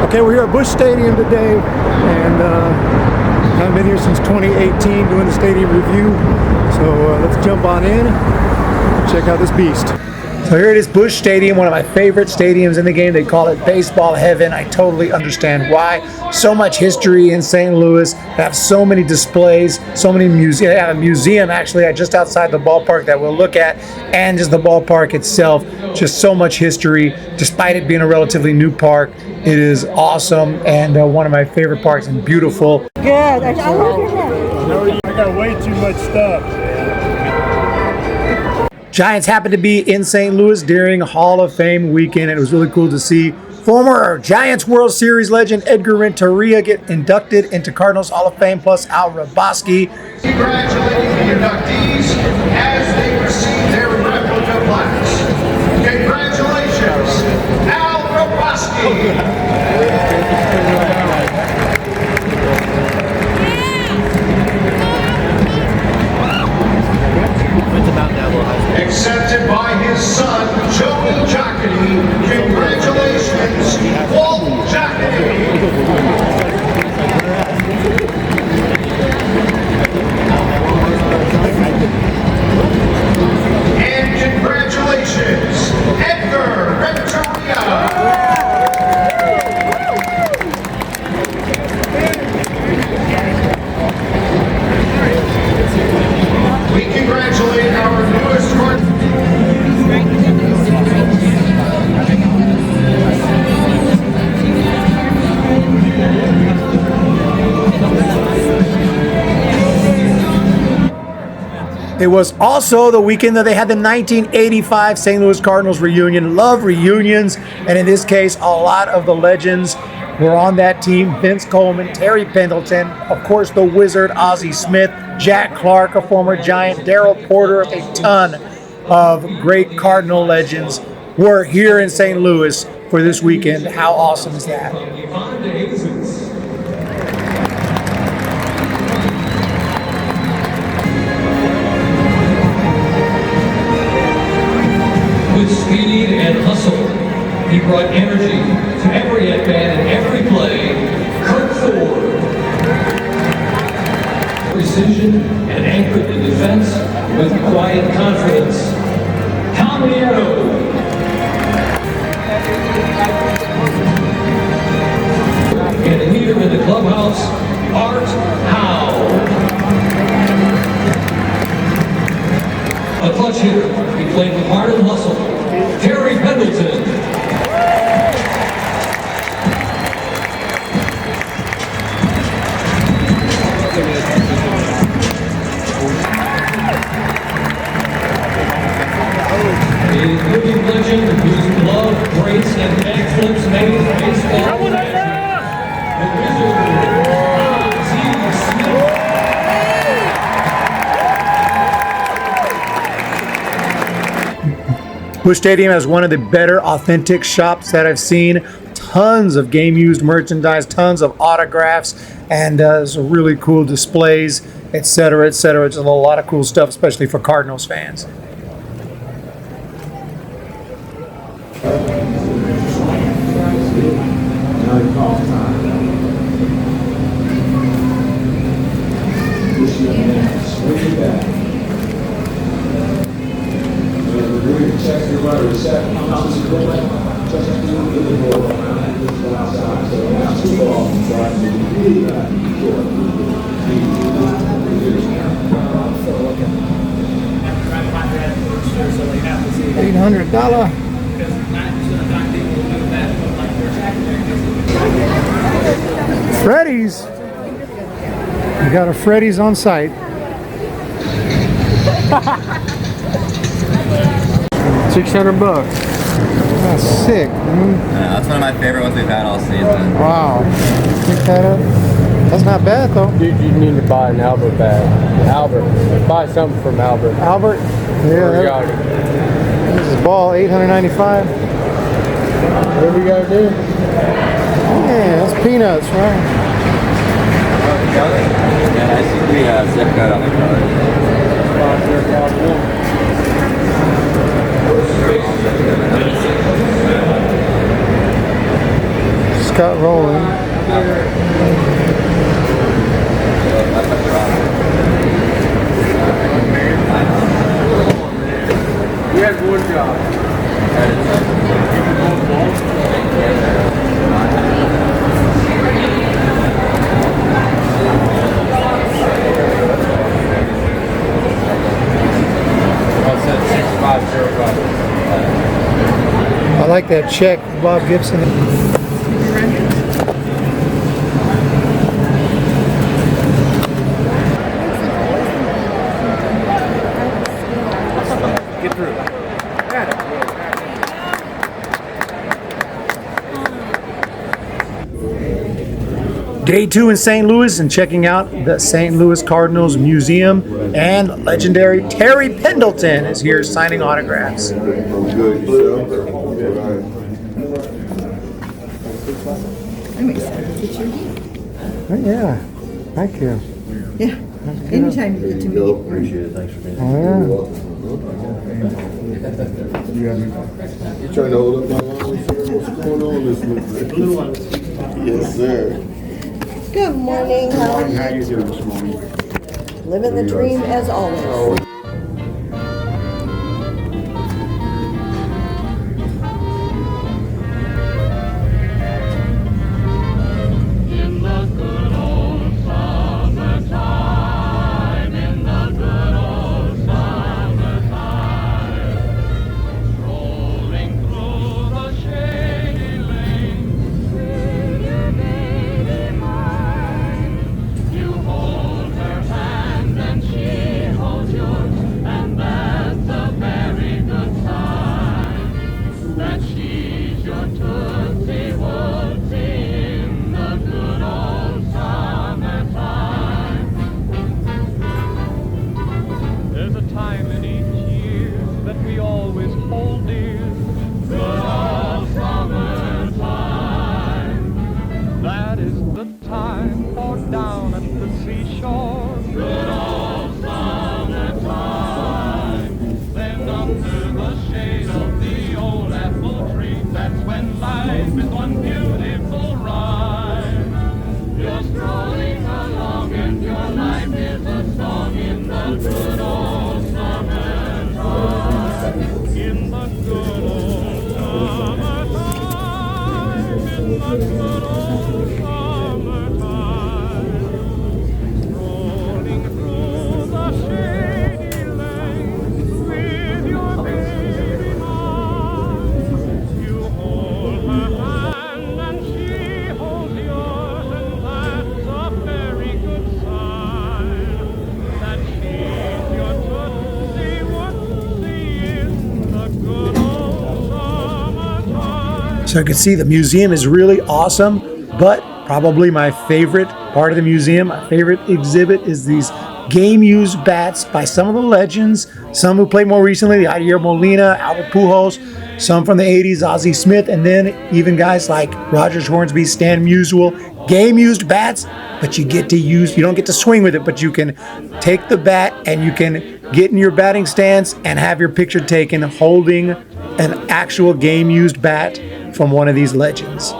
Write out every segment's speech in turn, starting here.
Okay, we're here at Busch Stadium today, and I've been here since 2018 doing the stadium review. So let's jump on in and check out this beast. So here it is, Busch Stadium, one of my favorite stadiums in the game. They call it baseball heaven. I totally understand why. So much history in St. Louis. They have so many displays, so many museums. They have a museum actually just outside the ballpark that we'll look at, and just the ballpark itself. Just so much history, despite it being a relatively new park. It is awesome and one of my favorite parks and beautiful. Good. I got way too much stuff. Giants happened to be in St. Louis during Hall of Fame weekend. It was really cool to see former Giants World Series legend Edgar Renteria get inducted into Cardinals Hall of Fame, plus Al Hrabosky. Congratulating the inductees as they receive their replica plaques. Congratulations, Al Hrabosky. Accepted by his son, Joey Jocketty. Congratulations, Walt Jocketty. And congratulations, Edgar Renteria. We congratulate our newest It was also the weekend that they had the 1985 St. Louis Cardinals reunion. Love reunions, and in this case, a lot of the legends were on that team. Vince Coleman, Terry Pendleton, of course the Wizard, Ozzie Smith, Jack Clark, a former Giant, Darryl Porter, a ton of great Cardinal legends were here in St. Louis for this weekend. How awesome is that? With speed and hustle, he brought energy to every at-bat and every play. Kurt Ford. Precision and anchored the defense with quiet confidence. Tom Nieto. And the leader in the clubhouse, Art Howe. A clutch hitter, he played with heart and hustle. Terry Pendleton. A living legend whose glove, brace, and backflips made baseball magic. The Wizard, Ozzie Smith. Busch Stadium has one of the better authentic shops that I've seen. Tons of game-used merchandise, tons of autographs, and some really cool displays, etc., etc. Just a lot of cool stuff, especially for Cardinals fans. $800. Freddy's. We got a Freddy's on site. $600. That's sick. Yeah, that's one of my favorite ones we've had all season. Wow. Pick that up. That's not bad though. Dude, you need to buy an Albert bag. Albert. Buy something from Albert. Albert? Yeah. This is ball, $895. What do we gotta do? Yeah, that's peanuts, right? Yeah, I see we have zip code on the card. got rolling. He has one job. I like that check, Bob Gibson. Get through. Day 2 in St. Louis and checking out the St. Louis Cardinals Museum, and legendary Terry Pendleton is here signing autographs. Yeah, thank you. Yeah, anytime you get to me. Appreciate it. Thanks for being Oh, You trying to hold up my line, sir? What's going on this morning? Yes, sir. Good morning, how are you? How you doing this morning? Living the dream as always. so I can see the museum is really awesome, but probably my favorite part of the museum, my favorite exhibit, is these game-used bats by some of the legends, some who played more recently, the Yadier Molina, Albert Pujols, some from the 80s, Ozzie Smith, and then even guys like Rogers Hornsby, Stan Musial. Game-used bats, but you don't get to swing with it, but you can take the bat and you can get in your batting stance and have your picture taken holding an actual game-used bat from one of these legends.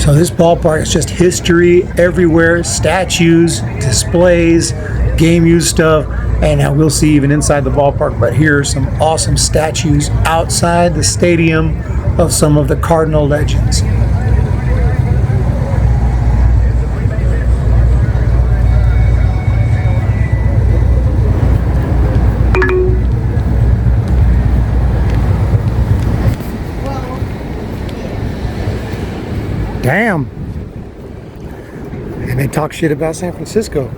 So this ballpark is just history everywhere, statues, displays, game-used stuff, and now we'll see even inside the ballpark, but here are some awesome statues outside the stadium of some of the Cardinal legends. Damn. And they talk shit about San Francisco.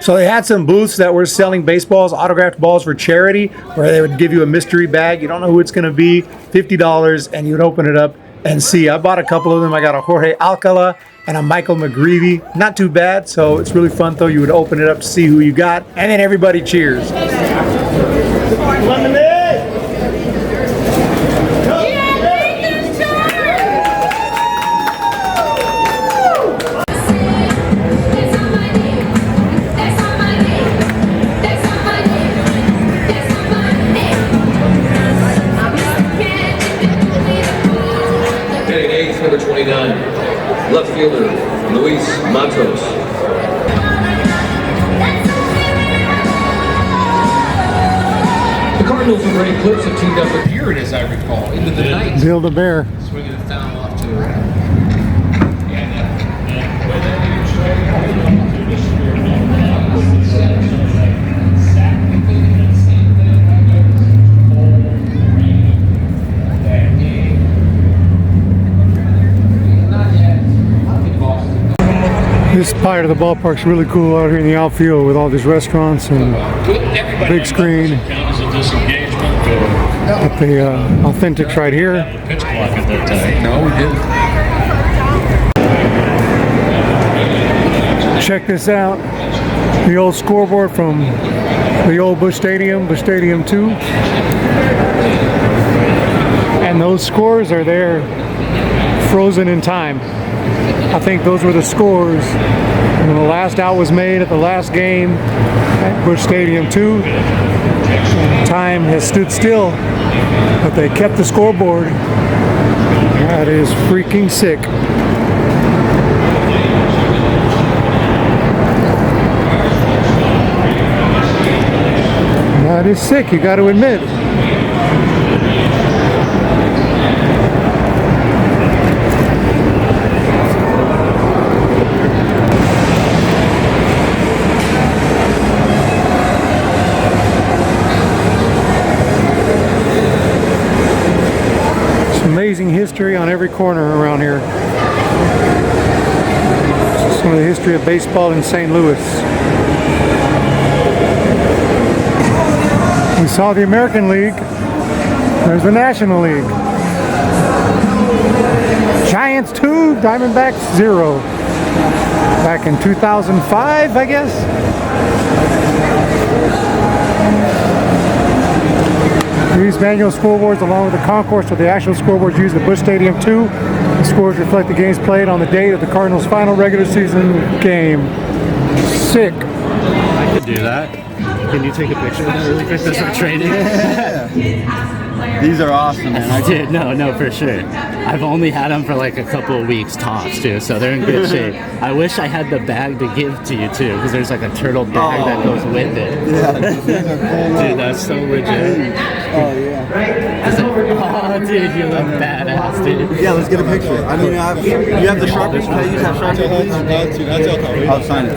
So they had some booths that were selling baseballs, autographed balls for charity, where they would give you a mystery bag. You don't know who it's going to be, $50, and you'd open it up and see. I bought a couple of them. I got a Jorge Alcala and a Michael McGreevy. Not too bad, so it's really fun though. You would open it up to see who you got, and then everybody cheers. Batting eighth, number 29, left fielder Luis Matos. The Cardinals and Ray Clips have teamed up with here it is, I recall, into the ninth. Bill the Bear. Swinging it down off to the right. This part of the ballpark's really cool out here in the outfield with all these restaurants and big screen. Got the Authentics right here. No, we didn't. Check this out. The old scoreboard from the old Busch Stadium, Busch Stadium 2. And those scores are there frozen in time. I think those were the scores when the last out was made at the last game at Busch Stadium 2. Time has stood still, but they kept the scoreboard. That is freaking sick. That is sick, you got to admit. Amazing history on every corner around here. Some of the history of baseball in St. Louis. We saw the American League. There's the National League. Giants 2, Diamondbacks 0. Back in 2005, I guess. These manual scoreboards, along with the Concourse, are the actual scoreboards used at Busch Stadium 2. The scores reflect the games played on the date of the Cardinals' final regular season game. Sick. I could do that. Can you take a picture of that really quick? That's for training. Yeah. These are awesome, man. Dude, no, for sure. I've only had them for like a couple of weeks tops, too, so they're in good shape. I wish I had the bag to give to you, too, because there's like a turtle bag that goes with it. Yeah, these are cool. Dude, that's so legit. Oh, yeah. Oh, dude, you look badass, dude. Yeah, let's get a picture. I mean, you have the Sharpie? Can I use that Sharpie, please? I'll sign it.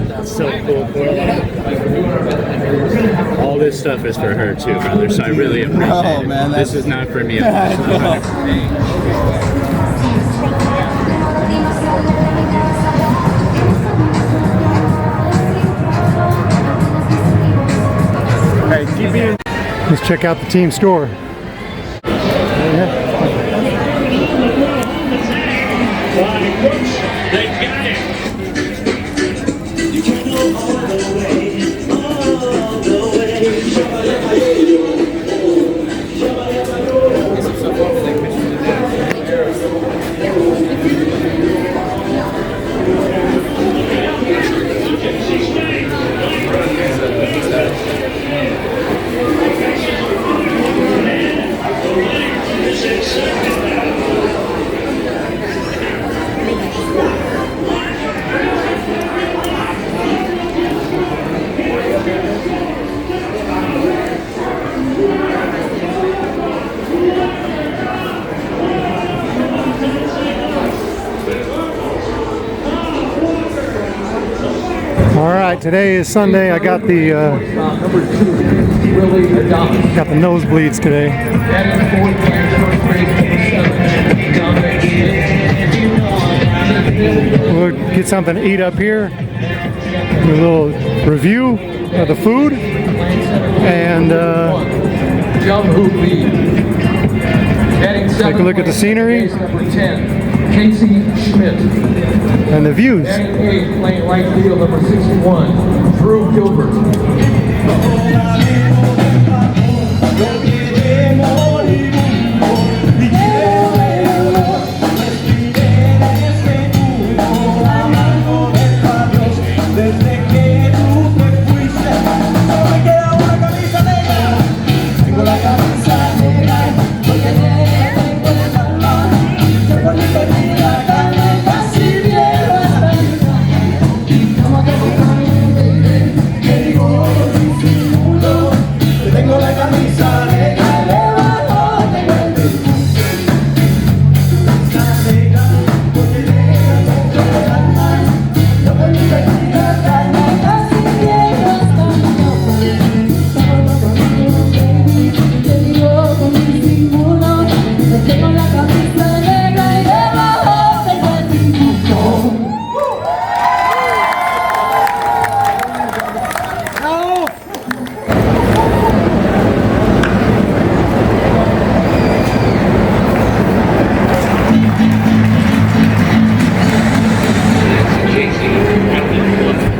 That's so cool. All this stuff is for her too, brother. So I really appreciate it. Man, this is not for me. Hey, keep being. Let's check out the team store. They got it. Today is Sunday. I got the nosebleeds today. get something to eat up here. Do a little review of the food, and take a look at the scenery Number 10, Casey Schmidt. and the views. Batting 8, playing right field, number 61, Drew Gilbert.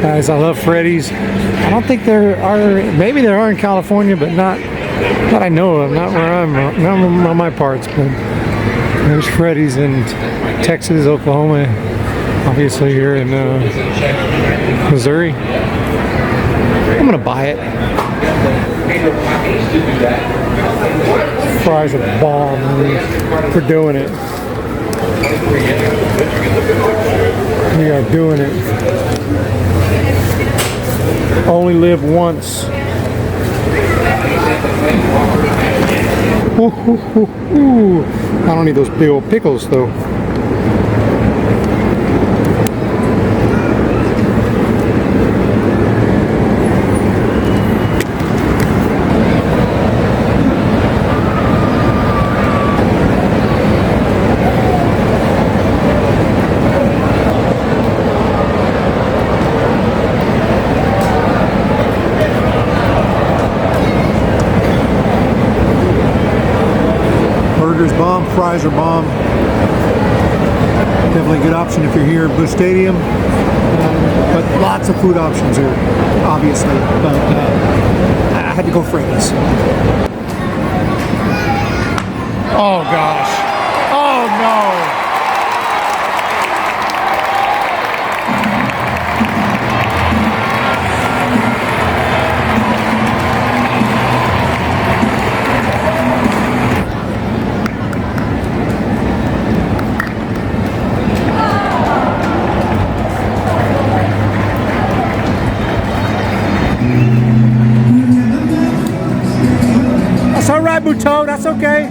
Guys, I love Freddy's. I don't think there are, maybe there are in California, but not that I know of, not where I'm, not on my parts, but there's Freddy's in Texas, Oklahoma, obviously here in Missouri. I'm gonna buy it. Fries are bomb, man. We're doing it. We are doing it. Only live once. Ooh, ooh, ooh, ooh. I don't need those big old pickles though. Burgers bomb, fries are bomb. Definitely a good option if you're here at Busch Stadium. But lots of food options here, obviously. But I had to go Freddy's. Oh gosh. Oh no. That's all right, Buteau. That's okay.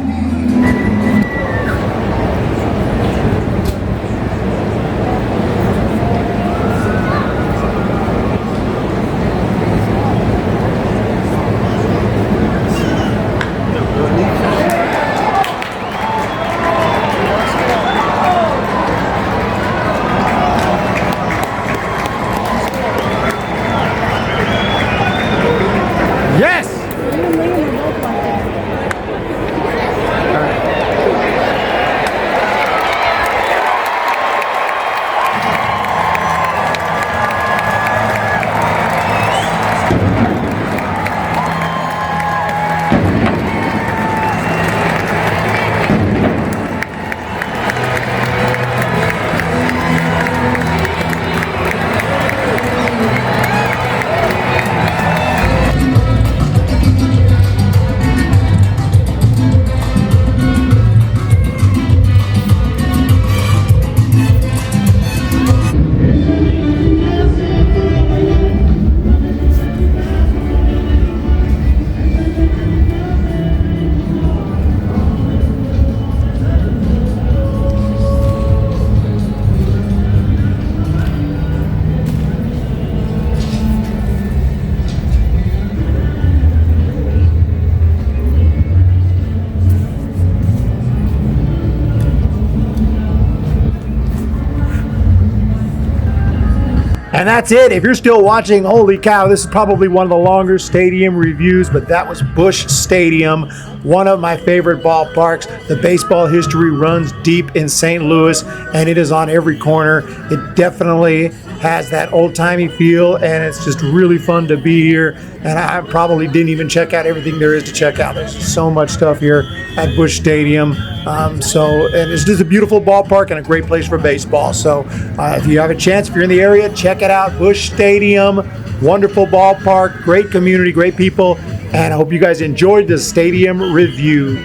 And that's it. If you're still watching, holy cow, this is probably one of the longer stadium reviews, but that was Busch Stadium, one of my favorite ballparks. The baseball history runs deep in St. Louis, and it is on every corner. It definitely has that old-timey feel, and it's just really fun to be here. And I probably didn't even check out everything there is to check out. There's so much stuff here at Busch Stadium. And it's just a beautiful ballpark and a great place for baseball. So if you have a chance, if you're in the area, check it out. Busch Stadium, wonderful ballpark, great community, great people. And I hope you guys enjoyed the stadium review.